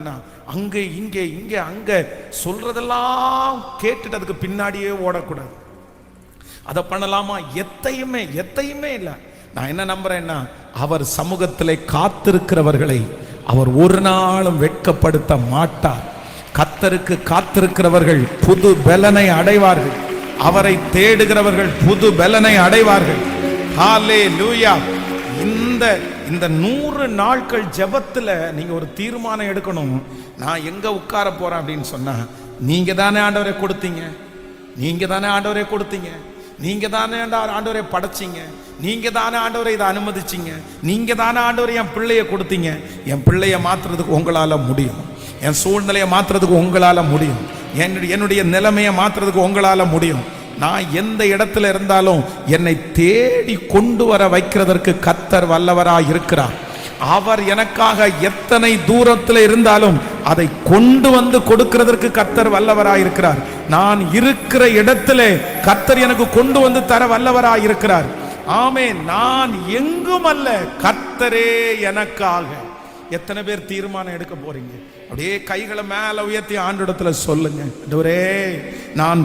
அங்க இங்க இங்க அங்க சொல்றதெல்லாம் கேட்டுட்டு அதுக்கு பின்னாடியே ஓடக்கூடாது. அதை பண்ணலாமா? எத்தையுமே இல்லை. நான் என்ன நம்புறேன்னா, அவர் சமூகத்திலே காத்திருக்கிறவர்களை அவர் ஒரு நாளும் வெட்கப்படுத்த மாட்டார். கர்த்தருக்கு காத்திருக்கிறவர்கள் புது பலனை அடைவார்கள். அவரை தேடுகிறவர்கள் புது பலனை அடைவார்கள். ஹல்லேலூயா. இந்த 100 நாட்கள் ஜெபத்துல நீங்க ஒரு தீர்மானம் எடுக்கணும். நான் எங்க உட்கார போறேன் அப்படின்னு சொன்னா, நீங்க தானே ஆண்டவரை கொடுத்தீங்க, நீங்க தானே ஆண்டவரை கொடுத்தீங்க, நீங்க தானே ஆண்டவரை படைச்சிங்க, நீங்க தானே ஆண்டவரை இதை அனுமதிச்சிங்க, நீங்க தானே ஆண்டவரை என் பிள்ளைய கொடுத்தீங்க. என் பிள்ளைய மாத்துறதுக்கு உங்களால முடியும், என் சூழ்நிலையை மாத்துறதுக்கு உங்களால முடியும், என்னுடைய நிலைமையை மாத்துறதுக்கு உங்களால முடியும். நான் எந்த இடத்துல இருந்தாலும் என்னை தேடி கொண்டு வர வைக்கிறதற்கு கர்த்தர் வல்லவராய் இருக்கிறார். அவர் எனக்காக எத்தனை தூரத்தில் இருந்தாலும் அதை கொண்டு வந்து கொடுக்கிறதற்கு கர்த்தர் வல்லவராய் இருக்கிறார். நான் இருக்கிற இடத்திலே கர்த்தர் எனக்கு கொண்டு வந்து தர வல்லவராய் இருக்கிறார். ஆமென். நான் எங்கும் அல்ல, கர்த்தரே எனக்காக. எத்தனை பேர் தீர்மானம் எடுக்க போறீங்க? அப்படியே கைகளை மேல உயர்த்தி ஆண்டவரிடத்துல சொல்லுங்க, ஆண்டவரே நான்